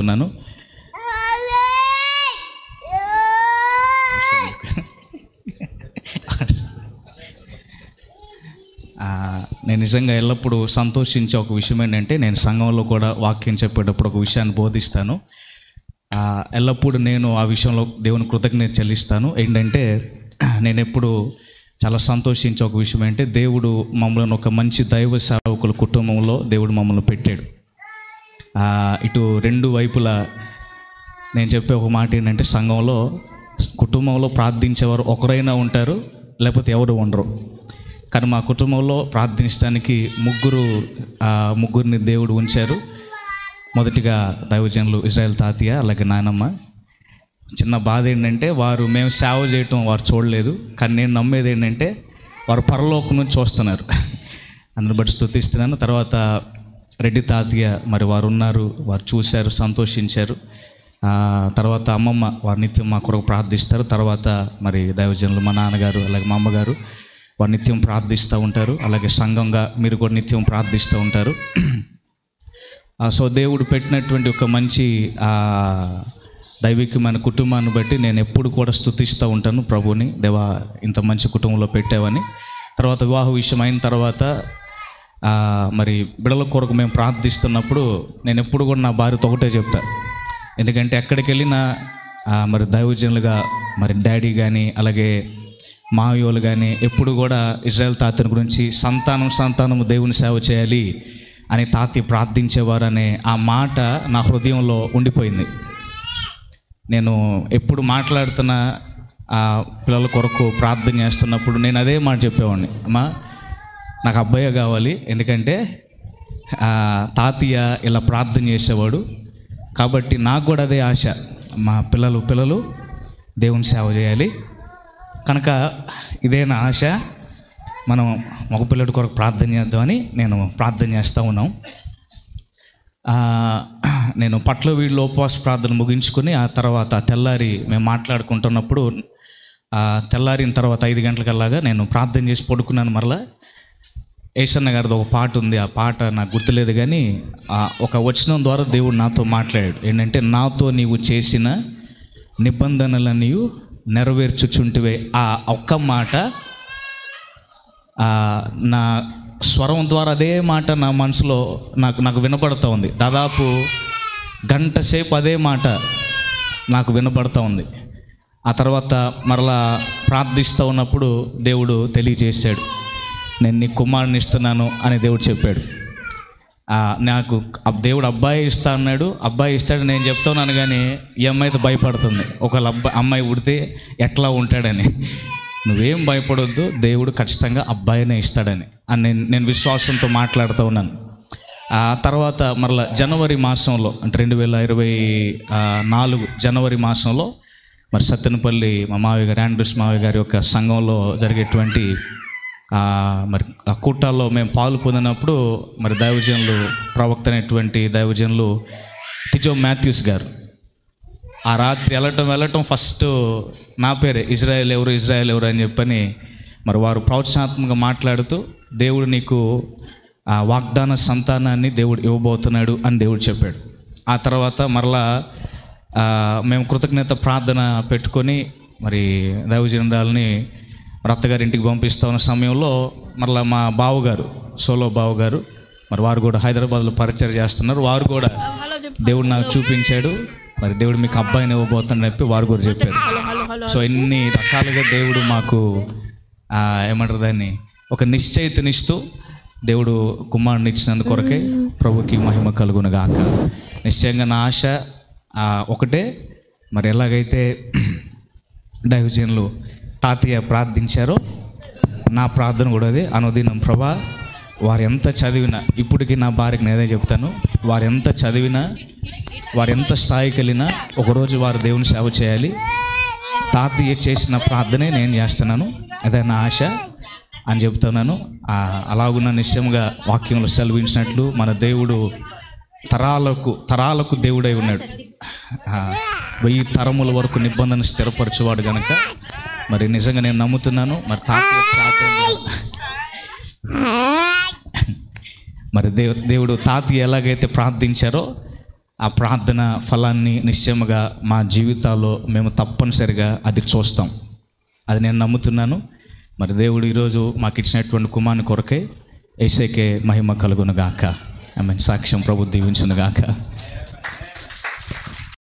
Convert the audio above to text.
ఉన్నాను. నేను నిజంగా ఎల్లప్పుడూ సంతోషించే ఒక విషయం ఏంటంటే, నేను సంఘంలో కూడా వాక్యం చెప్పేటప్పుడు ఒక విషయాన్ని బోధిస్తాను. ఎల్లప్పుడూ నేను ఆ విషయంలో దేవుని కృతజ్ఞత చెల్లిస్తాను. ఏంటంటే, నేను ఎప్పుడు చాలా సంతోషించే ఒక విషయం ఏంటంటే, దేవుడు మమ్మల్ని ఒక మంచి దైవ సేవకుల కుటుంబంలో దేవుడు మమ్మల్ని పెట్టాడు. ఇటు రెండు వైపులా నేను చెప్పే ఒక మాట ఏంటంటే, సంఘంలో కుటుంబంలో ప్రార్థించేవారు ఒకరైనా ఉంటారు, లేకపోతే ఎవరు ఉండరు. కానీ మా కుటుంబంలో ప్రార్థించడానికి ముగ్గురిని దేవుడు ఉంచారు. మొదటిగా దైవజనులు ఇజ్రాయెల్ తాతయ్య, అలాగే నాయనమ్మ. చిన్న బాధ ఏంటంటే, మేము సేవ చేయటం వారు చూడలేదు. కానీ నేను నమ్మేది ఏంటంటే, వారు పరలోకం నుంచి చూస్తున్నారు. అందుని బట్టి స్తుతిస్తున్నాను. తర్వాత రెడ్డి తాతయ్య, మరి వారు ఉన్నారు, వారు చూశారు, సంతోషించారు. తర్వాత అమ్మమ్మ, వారు నిత్యం మా కొరకు ప్రార్థిస్తారు. తర్వాత మరి దైవజనులు మా నాన్నగారు, అలాగే మా అమ్మగారు, వారు నిత్యం ప్రార్థిస్తూ ఉంటారు. అలాగే సంఘంగా మీరు కూడా నిత్యం ప్రార్థిస్తూ ఉంటారు. సో దేవుడు పెట్టినటువంటి ఒక మంచి దైవికమైన కుటుంబాన్ని బట్టి నేను ఎప్పుడు కూడా స్తుతిస్తూ ఉంటాను ప్రభువుని. దేవా, ఇంత మంచి కుటుంబంలో పెట్టావని. తర్వాత వివాహ విషయం అయిన తర్వాత మరి బిడ్డల కొరకు మేము ప్రార్థిస్తున్నప్పుడు నేను ఎప్పుడు కూడా నా భార్యతో ఒకటే చెప్తాను. ఎందుకంటే ఎక్కడికి వెళ్ళినా మరి దైవజనులుగా మరి డాడీ కానీ అలాగే మావయోలు కానీ ఎప్పుడు కూడా ఇజ్రాయెల్ తాతని గురించి సంతానం దేవుని సేవ చేయాలి అని తాతయ్య ప్రార్థించేవారనే ఆ మాట నా హృదయంలో ఉండిపోయింది. నేను ఎప్పుడు మాట్లాడుతున్న పిల్లల కొరకు ప్రార్థన చేస్తున్నప్పుడు నేను అదే మాట చెప్పేవాడిని, అమ్మా నాకు అబ్బాయి కావాలి. ఎందుకంటే తాతయ్య ఇలా ప్రార్థన చేసేవాడు కాబట్టి నాకు కూడా అదే ఆశ, మా పిల్లలు దేవుని సేవ చేయాలి కనుక ఇదే నా ఆశ. మనం మగపిల్లడి కొరకు ప్రార్థన చేద్దామని నేను ప్రార్థన చేస్తూ ఉన్నాం. నేను పట్ల వీళ్ళు ఉపవాస ప్రార్థన ముగించుకొని ఆ తర్వాత తెల్లారి మేము మాట్లాడుకుంటున్నప్పుడు తెల్లారిన తర్వాత 5 గంటలకల్లాగా నేను ప్రార్థన చేసి పడుకున్నాను. మరలా ఏసన్న గారిది ఒక పాట ఉంది, ఆ పాట నాకు గుర్తులేదు కానీ ఒక వచనం ద్వారా దేవుడు నాతో మాట్లాడాడు. ఏంటంటే, నాతో నీవు చేసిన నిబంధనలన్నీ నెరవేర్చుచుంటివే. ఆ ఒక్క మాట నా స్వరం ద్వారా అదే మాట నా మనసులో నాకు వినపడుతూ ఉంది. దాదాపు గంట సేపు అదే మాట నాకు వినపడుతూ ఉంది. ఆ తర్వాత మరలా ప్రార్థిస్తూ ఉన్నప్పుడు దేవుడు తెలియజేశాడు, నేను నీ కుమారుని ఇస్తున్నాను అని దేవుడు చెప్పాడు. నాకు దేవుడు అబ్బాయి ఇస్తా అన్నాడు. అబ్బాయి ఇస్తాడు నేను చెప్తున్నాను, కానీ ఈ అమ్మాయితో భయపడుతుంది. ఒకవేళ అమ్మాయి పుడితే ఎట్లా ఉంటాడని. నువ్వేం భయపడొద్దు, దేవుడు ఖచ్చితంగా అబ్బాయినే ఇస్తాడని నేను విశ్వాసంతో మాట్లాడుతూ ఉన్నాను. ఆ తర్వాత మరలా జనవరి మాసంలో, అంటే 2024 జనవరి మాసంలో మరి సత్తెనపల్లి మా మావయ్య గారు, ఆండ్రూస్ మావయ్య గారి యొక్క సంఘంలో జరిగేటువంటి మరి ఆ కూటాల్లో మేము పాలు పొందినప్పుడు మరి దైవజనులు, ప్రవక్త అయినటువంటి దైవజనులు టిజో మాథ్యూస్ గారు ఆ రాత్రి వెళ్ళటం ఫస్ట్ నా పేరే, ఇజ్రాయెల్ ఎవరు అని చెప్పని మరి వారు ప్రోత్సాహాత్మకంగా మాట్లాడుతూ, దేవుడు నీకు వాగ్దాన సంతానాన్ని దేవుడు ఇవ్వబోతున్నాడు అని దేవుడు చెప్పాడు. ఆ తర్వాత మరలా మేము కృతజ్ఞత ప్రార్థన పెట్టుకొని మరి దైవజనురాలని రత్తగారి ఇంటికి పంపిస్తూ ఉన్న సమయంలో మరలా మా బావగారు, సోలో బావగారు, మరి వారు కూడా హైదరాబాద్లో పరిచయం చేస్తున్నారు. వారు కూడా దేవుడు నాకు చూపించాడు, మరి దేవుడు మీకు అబ్బాయిని ఇవ్వబోతుందని చెప్పి వారు కూడా చెప్పారు. సో ఇన్ని రకాలుగా దేవుడు మాకు ఏమంటారు దాన్ని, ఒక నిశ్చయితనిస్తూ దేవుడు కుమారుని ఇచ్చినందు కొరకే ప్రభుకి మహిమ కలుగును గాక. నిశ్చయంగా నా ఆశ ఒకటే, మరి ఎలాగైతే దైవజనులు తాతయ్య ప్రార్థించారో నా ప్రార్థన కూడా అదే. అనుదినం ప్రభా, వారు ఎంత చదివినా, ఇప్పటికీ నా భార్యకి నేనే చెప్తాను, వారు ఎంత చదివినా, వారు ఎంత స్థాయికి వెళ్ళినా ఒకరోజు వారు దేవుని సేవ చేయాలి. తాతయ్య చేసిన ప్రార్థనే నేను చేస్తున్నాను, అదే నా ఆశ అని చెప్తున్నాను. అలాగున్న నిశ్చయంగా వాక్యంలో సెలవించినట్లు మన దేవుడు తరాలకు దేవుడై ఉన్నాడు. 1000 తరముల వరకు నిబంధన స్థిరపరచువాడు కనుక మరి నిజంగా నేను నమ్ముతున్నాను. మరి తాతయ్య ప్రార్థన, మరి దేవుడు తాతయ్య ఎలాగైతే ప్రార్థించారో ఆ ప్రార్థన ఫలాన్ని నిశ్చయముగా మా జీవితాల్లో మేము తప్పనిసరిగా అది చూస్తాం. అది నేను నమ్ముతున్నాను. మరి దేవుడు ఈరోజు మాకు ఇచ్చినటువంటి కుమారుని కొరకే యేసుకే మహిమ కలుగును గాక. ఆమేన్. సాక్ష్యం ప్రభు దీవించును గాక.